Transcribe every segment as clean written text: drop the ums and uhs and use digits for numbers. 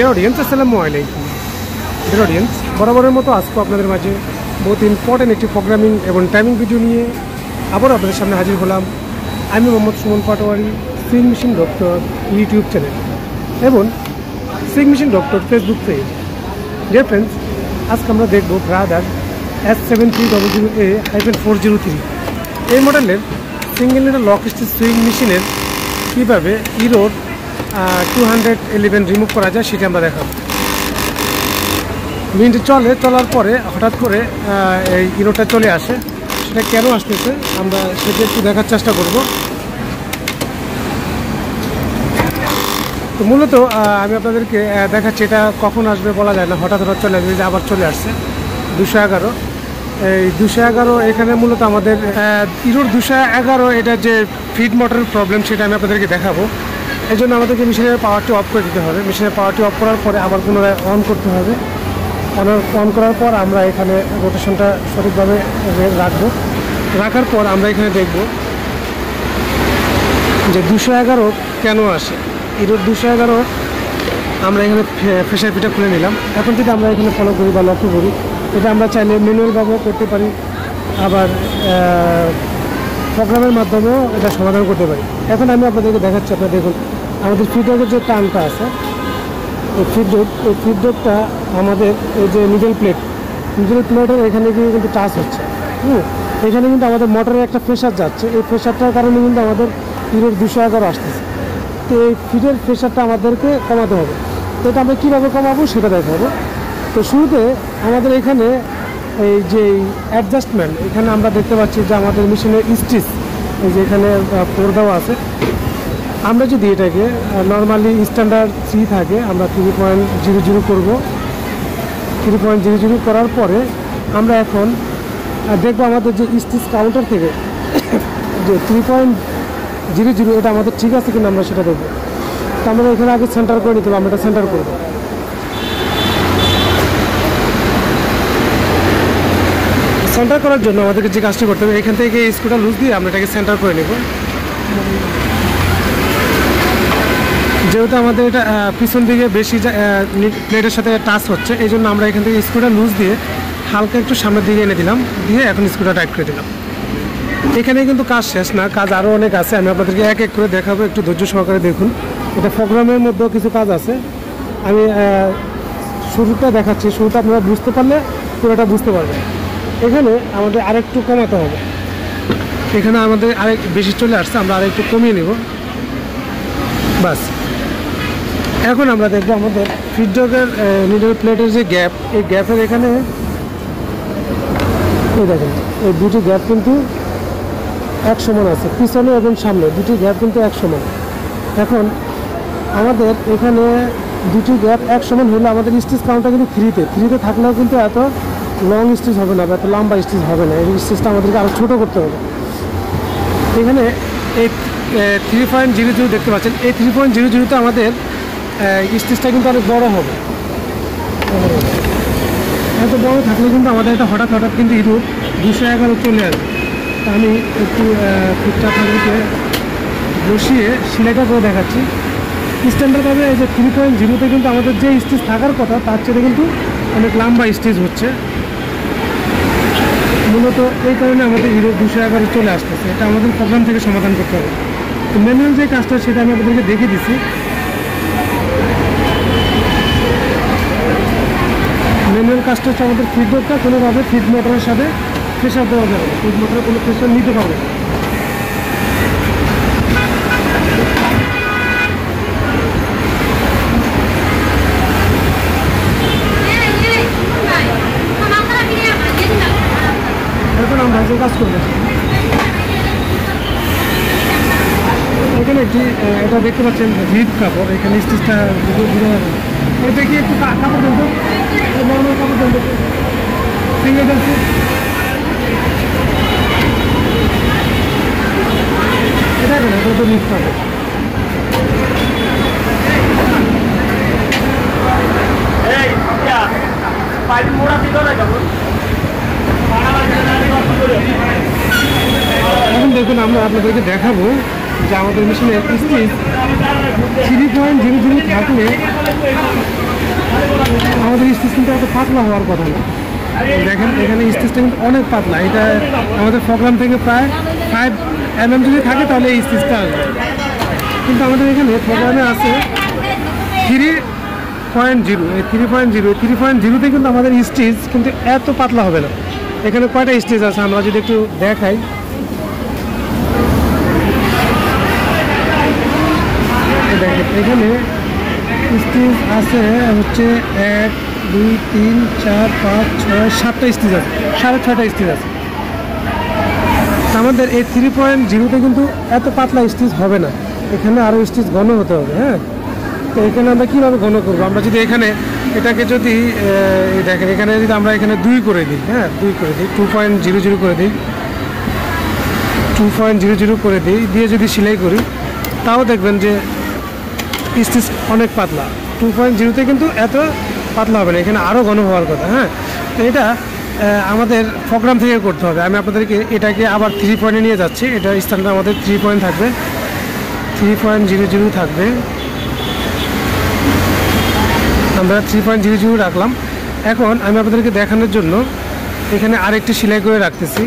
Dear audience, আসসালামু আলাইকুম। Dear audience, বরাবরের মতো আজকে আপনাদের মাঝে বহুত ইম্পর্টেন্ট একটি প্রোগ্রামিং এবং টাইমিং ভিডিও নিয়ে আবার আপনাদের সামনে হাজির হলাম। আমি Mohammad Suman Patwari, sewing machine doctor YouTube channel এবং sewing machine doctor Facebook page. Dear friends, আজকে আমরা দেখব ব্রাদার S7300A-403 এই মডেলের single needle lock stitch sewing মেশিনের কীভাবে ইরোর 211 রিমুভ করা যায় সেটা আমরা দেখাবো। মিনিট চলার পরে হঠাৎ করে এই ইরোটা চলে আসে, সেটা কেন আসতেছে আমরা সেটা একটু দেখার চেষ্টা করব। তো মূলত আমি আপনাদেরকে দেখাচ্ছি, এটা কখন আসবে বলা যায় না, হঠাৎ চলে আসবে। যে আবার চলে আসছে 211, এই 211 এখানে মূলত আমাদের ইরোর 211 এটা যে ফিড মোটরের প্রবলেম সেটা আমি আপনাদেরকে দেখাবো। এই জন্য আমাদেরকে মেশিনের পাওয়ারটি অফ করে দিতে হবে। মেশিনের পাওয়ারটি অফ করার পরে আবার পুনরায় অন করতে হবে। অন করার পর আমরা এখানে রোটেশনটা সঠিকভাবে রাখার পর আমরা এখানে দেখব যে 211 কেন আসে। ইরোর 211 আমরা এখানে ফেসার পিটা খুলে নিলাম। এখন যদি আমরা এখানে ফলো করি বা লক্ষ্য করি, এটা আমরা চাইলে ম্যানুয়ালভাবেও করতে পারি, আবার প্রোগ্রামের মাধ্যমেও এটা সমাধান করতে পারি। এখন আমি আপনাদেরকে দেখাচ্ছি। আপনারা দেখুন আমাদের ফিডব্যাকের যে টানটা আছে, এই ফিডব্যাকটা আমাদের এই যে নিডল প্লেটের এখানে গিয়ে কিন্তু টাচ হচ্ছে। এখানে কিন্তু আমাদের মোটরের একটা প্রেশার যাচ্ছে। এই প্রেশারটার কারণে কিন্তু আমাদের ইরোর 211 আসতেছে। তো এই ফিডের প্রেশারটা আমাদেরকে কমাতে হবে। তো এটা আমরা কীভাবে কমাবো সেটা দেখাবো। তো শুরুতে আমাদের এখানে এই যে অ্যাডজাস্টমেন্ট, এখানে আমরা দেখতে পাচ্ছি যে আমাদের মেশিনের স্টিচ এই যে এখানে দেওয়া আছে। আমরা যদি এটাকে নর্মালি স্ট্যান্ডার্ড 3 থাকে, আমরা 3.00 করব। 3.00 করার পরে আমরা এখন দেখবো আমাদের যে স্টিচ কাউন্টার থেকে যে 3.00 এটা আমাদের ঠিক আছে কিনা আমরা সেটা দেখবো। তো আমরা এখানে আগে সেন্টার করে নিতে হবে। আমরা এটা সেন্টার করব। সেন্টার করার জন্য আমাদেরকে যে কাজটি করতে হবে, এখান থেকে এই স্ক্রুটা লুজ দিয়ে আমরা এটাকে সেন্টার করে নেব। যেহেতু আমাদের এটা পিছন দিকে বেশি প্লেটের সাথে টাচ হচ্ছে, এই জন্য আমরা এখান থেকে স্ক্রুটা লুজ দিয়ে হালকা একটু সামনের দিকে এনে দিলাম, দিয়ে এখন স্ক্রুটা টাইট করে দিলাম। এখানে কিন্তু কাজ শেষ না, কাজ আরও অনেক আছে। আমি আপনাদেরকে এক এক করে দেখাবো, একটু ধৈর্য সহকারে দেখুন। এটা প্রোগ্রামের মধ্যেও কিছু কাজ আছে। আমি শুরুটা দেখাচ্ছি, শুরুটা আপনারা বুঝতে পারলে পুরোটা বুঝতে পারবেন। এখানে আমাদের আরেকটু কমাতে হবে। এখানে আমাদের আরেক বেশি চলে আসছে, আমরা আরেকটু কমিয়ে নেব। বাস, এখন আমরা দেখবো আমাদের ফিডব্যাকের নিডল প্লেটের যে গ্যাপ, এই গ্যাপের এখানে এই দেখেন এই দুটি গ্যাপ কিন্তু এক সমান আছে, পিছনে এবং সামনে দুটি গ্যাপ কিন্তু এক সমান। এখন আমাদের এখানে দুটি গ্যাপ এক সমান হলে আমাদের স্টিচ কাউন্টটা কিন্তু থ্রিতে থাকলেও কিন্তু এত লং স্টিচ হবে না বা এত লম্বা স্টিচ হবে না। এই স্টিচটা আমাদেরকে আরও ছোটো করতে হবে। এখানে এই 3.00 দেখতে পাচ্ছেন, এই 3.00তে আমাদের স্টিচটা কিন্তু অনেক বড় হবে। এত বড় থাকলে কিন্তু আমাদের এটা হঠাৎ কিন্তু ইরোর 211 চলে আসবে। তা আমি একটু ফিটটা আপনাদেরকে বসিয়ে সেলাইটা করে দেখাচ্ছি। স্ট্যান্ডার্ডভাবে এই যে 3.00তে কিন্তু আমাদের যে স্টিচ থাকার কথা তার চেয়ে কিন্তু অনেক লম্বা স্টিচ হচ্ছে। মূলত এই কারণে আমাদের ইরোর 211 চলে আসতেছে। এটা আমাদের প্রোগ্রাম থেকে সমাধান করতে হবে। তো ম্যানুয়াল যে কাজটা সেটা আমি আপনাদেরকে দেখিয়ে দিচ্ছি। ম্যানুয়াল কাজটা হচ্ছে আমাদের ফিডব্যাকটা কোনোভাবে ফিড মোটরের সাথে প্রেশার দেওয়া যাবে না। ফিড মোটরে কোনো প্রেশার নিতে পারবে না। এখন আমরা যে কাজ করবো, এখানে একটি এটা দেখতে পাচ্ছেন রিড কাপড়, এখানে স্টিচটা এটা কি একটু কাপড় দেন তো, নর্মাল কাপড় দেন তো, ফিঙ্গার দেন। এটা কেন, এটা তো রিড কাপড়। এখন দেখুন আমরা আপনাদেরকে দেখাবো যে আমাদের মেশিনের স্টিচ 3.00 থাকলে আমাদের স্টিচ কিন্তু এত পাতলা হওয়ার কথা না। দেখেন এখানে স্টিচটা কিন্তু অনেক পাতলা, এটা আমাদের প্রোগ্রাম থেকে প্রায় 5 mm যদি থাকে তাহলে এই স্টিচটা আসবে, কিন্তু আমাদের এখানে প্রোগ্রামে আছে 3.0। এই 3.0তে কিন্তু আমাদের স্টিচ কিন্তু এত পাতলা হবে না। এখানে কয়টা স্টিচ আছে আমরা যদি একটু দেখাই, দেখেন এখানে স্টিচ আছে হচ্ছে 1 2 3 4 5 6 7টা স্টিচ আছে, 6.5টা স্টিচ আছে। আমাদের এই 3.0তে কিন্তু এত পাতলা স্টিচ হবে না, এখানে আরও স্টিচ ঘন হতে হবে। হ্যাঁ, তো এখানে আমরা কীভাবে ঘন করবো, আমরা যদি এখানে এটাকে যদি দেখেন এখানে যদি আমরা এখানে 2 করে দিই, হ্যাঁ 2 করে দিই, 2.00 করে দিই, 2.00 করে দিই, দিয়ে যদি সেলাই করি তাও দেখবেন যে স্টিচ অনেক পাতলা। 2.0তে কিন্তু এত পাতলা হবে না, এখানে আরও ঘন হওয়ার কথা। হ্যাঁ, তো এটা আমাদের প্রোগ্রাম থেকে করতে হবে। আমি আপনাদেরকে এটাকে আবার 3 পয়েন্টে নিয়ে যাচ্ছি। এটা স্থানটা আমাদের 3 পয়েন্ট থাকবে, 3.00 থাকবে, আমরা 3.00 রাখলাম। এখন আমি আপনাদেরকে দেখানোর জন্য এখানে আরেকটি সেলাই করে রাখতেছি।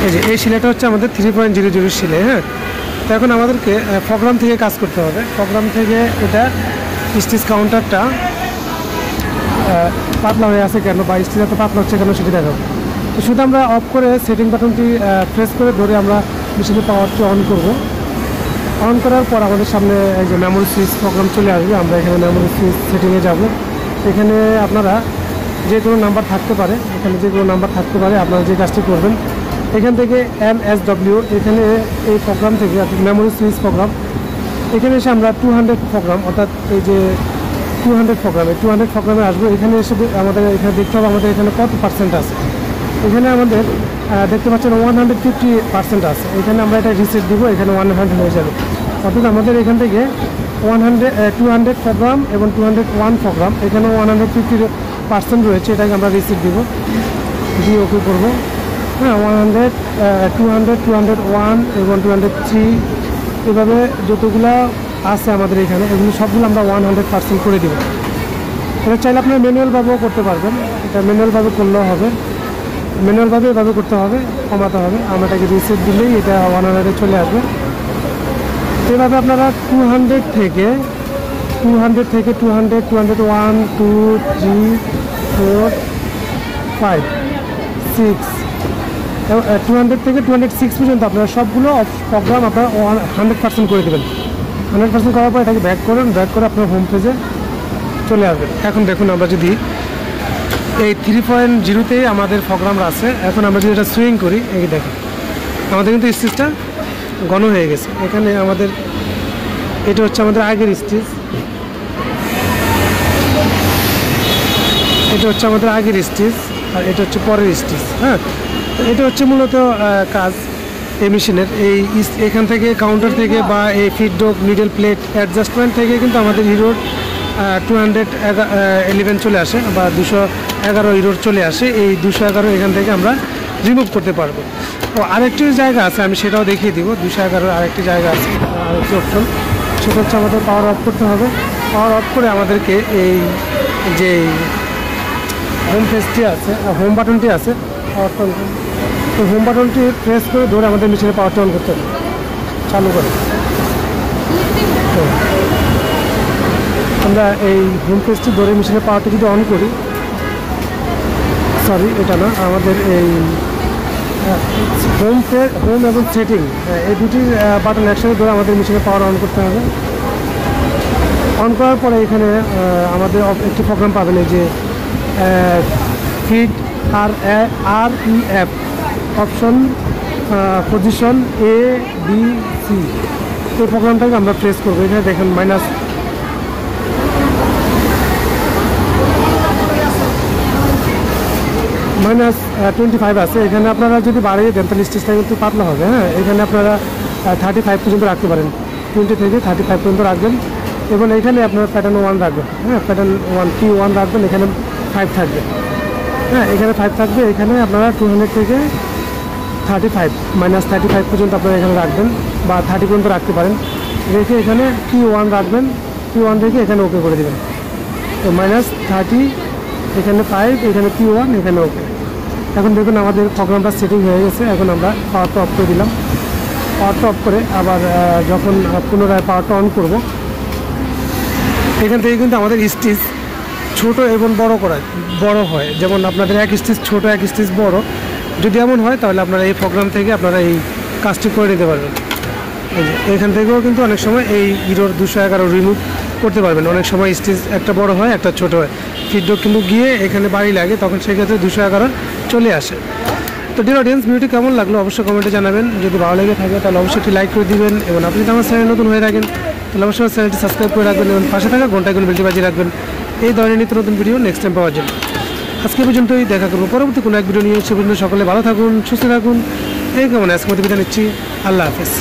এই যে এই সেলাইটা হচ্ছে আমাদের 3.00 সেলাই। হ্যাঁ, তো এখন আমাদেরকে প্রোগ্রাম থেকে কাজ করতে হবে। প্রোগ্রাম থেকে এটা স্টিচ কাউন্টারটা পাতলা হয়ে আছে কেন বা স্টিচ এত পাতলা হচ্ছে কেন সেটি দেখাবো। তো শুধু আমরা অফ করে সেটিং বাটনটি প্রেস করে ধরে আমরা মেশিনের পাওয়ারটি অন করব। অন করার পর আমাদের সামনে এই যে মেমোরি সুইচ প্রোগ্রাম চলে আসবে। আমরা এখানে মেমোরি সুইচ সেটিংয়ে যাব। এখানে আপনারা যে কোনো নাম্বার থাকতে পারে, এখানে যে কোনো নাম্বার থাকতে পারে। আপনারা যে কাজটি করবেন এখান থেকে MSW, এখানে এই প্রোগ্রাম থেকে মেমোরি সুইচ প্রোগ্রাম, এখানে এসে আমরা 200 প্রোগ্রাম, অর্থাৎ এই যে 200 প্রোগ্রামে আসবো। এখানে এসে আমাদের এখানে দেখতে হবে আমাদের এখানে কত পার্সেন্ট আছে। এখানে আমাদের দেখতে পাচ্ছেন 150% আছে। এখানে আমরা এটা রিসেট দিব, এখানে 100 হয়ে যাবে। অর্থাৎ আমাদের এখান থেকে 200 প্রোগ্রাম এবং 201 প্রোগ্রাম, এখানে 150% রয়েছে। এটাকে আমরা রিসেট দিব, দিয়ে ওকে করবো। হ্যাঁ, 100 200 201 এবং 203 এভাবে যতগুলো আছে আমাদের এখানে, এগুলো সবগুলো আমরা 100% করে দেবো। এটা চাইলে আপনারা ম্যানুয়ালভাবেও করতে পারবেন, এটা ম্যানুয়ালভাবে করলেও হবে, ম্যানুয়ালভাবে এভাবে করতে হবে, কমাতে হবে। আমরা এটাকে রিসেট দিলেই এটা 100-এ চলে আসবে। এভাবে আপনারা 200 থেকে 200 201 2 3 4 5 6 200 থেকে 206 পর্যন্ত আপনারা সবগুলো প্রোগ্রাম আপনারা 100% করে দেবেন। 100% করার পর এটাকে ব্যাক করেন, ব্যাক করে আপনার হোম পেজে চলে আসবেন। এখন দেখুন আমরা যদি এই 3.0তেই আমাদের প্রোগ্রাম আছে। এখন আমরা যদি এটা সুইং করি, এই দেখেন আমাদের কিন্তু স্টিচটা ঘন হয়ে গেছে। এখানে আমাদের এটা হচ্ছে আমাদের আগের স্টিচ, এটা হচ্ছে আমাদের আগের স্টিচ, আর এটা হচ্ছে পরের স্টিচ। হ্যাঁ, এটা হচ্ছে মূলত কাজ এই মেশিনের। এই এখান থেকে কাউন্টার থেকে বা এই ফিডডক নিডল প্লেট অ্যাডজাস্টমেন্ট থেকে কিন্তু আমাদের হিরোর 211 চলে আসে বা 211 হিরোর চলে আসে। এই 211 এখান থেকে আমরা রিমুভ করতে পারবো। ও আরেকটি জায়গা আছে, আমি সেটাও দেখিয়ে দিব। 211 আরেকটি জায়গা আছে, আরেকটি অপশন, সেটা হচ্ছে আমাদের পাওয়ার অফ করতে হবে। পাওয়ার অফ করে আমাদেরকে এই যে হোম পেজটি আছে, হোম বাটনটি আছে, পাওয়ার অন, তো হোম বাটনটি প্রেস করে ধরে আমাদের মেশিনের পাওয়ারটি অন করতে হবে, চালু করে। আমরা এই হোম পেজটি ধরে মেশিনের পাওয়ারটি যদি অন করি, সরি এটা না, আমাদের এই হোম এবং সেটিং এই দুটি বাটন একসাথে ধরে আমাদের মেশিনের পাওয়ার অন করতে হবে। অন করার পরে এখানে আমাদের একটি প্রোগ্রাম পাবেন, এই যে feed REF option position ABC, এই প্রোগ্রামটাকে আমরা প্রেস করবো। এখানে দেখেন -25 আছে। এখানে আপনারা যদি বাড়িয়ে দেন তাহলে স্টিচটা কিন্তু পাতলা হবে। হ্যাঁ, এখানে আপনারা 35 পর্যন্ত রাখতে পারেন, 20 থেকে 35 পর্যন্ত রাখবেন। এবং এখানে আপনারা প্যাটার্ন 1 রাখবেন। হ্যাঁ, প্যাটার্ন 1 রাখবেন, এখানে 5 থাকবে। হ্যাঁ, এখানে 5 থাকবে। এখানে আপনারা 200 থেকে 35 -35 পর্যন্ত আপনারা এখানে রাখবেন বা 30 পর্যন্ত রাখতে পারেন। রেখে এখানে P1 রাখবেন, P1 থেকে এখানে ওকে করে দেবেন। তো -30, এখানে 5, এখানে P1, এখানে ওকে। এখন দেখুন আমাদের প্রোগ্রামটা সেটিং হয়ে গেছে। এখন আমরা পাওয়ারটা অফ করে দিলাম। পাওয়ারটা অফ করে আবার যখন পুনরায় পাওয়ারটা অন করব, এখান থেকে কিন্তু আমাদের স্টিচ ছোট এবং বড় হয়। যেমন আপনাদের এক স্টিচ ছোট, এক স্টিচ বড় যদি এমন হয়, তাহলে আপনারা এই প্রোগ্রাম থেকে আপনারা এই কাজটি করে নিতে পারবেন। এখান থেকেও কিন্তু অনেক সময় এই হিরোর 211 রিমুভ করতে পারবেন। অনেক সময় স্টিচ একটা বড় হয়, একটা ছোট হয়, ফিডব্যাক কিন্তু গিয়ে এখানে বাড়ি লাগে, তখন সেক্ষেত্রে 211 চলে আসে। তো ডিয়ার অডিয়েন্স, ভিডিওটি কেমন লাগলো অবশ্যই কমেন্টে জানাবেন। যদি ভালো লেগে থাকে তাহলে অবশ্যই একটি লাইক করে দিবেন, এবং আপনি যদি আমার চ্যানেল নতুন হয়ে থাকেন তাহলে অবশ্যই আমার চ্যানেলটি সাবস্ক্রাইব করে রাখবেন, এবং পাশে থাকা ঘন্টা আইকন বেলটি বাজিয়ে রাখবেন এই ধরনের নিত্য নতুন ভিডিও নেক্সট টাইম পাওয়ার জন্য। আজকে পর্যন্তই, দেখা করবো পরবর্তী কোনো এক ভিডিও নিয়ে। সে পর্যন্ত সকলে ভালো থাকুন, সুস্থ থাকুন, এই কেমন আজকে মতো বিদায় নিচ্ছি। আল্লাহ হাফেজ।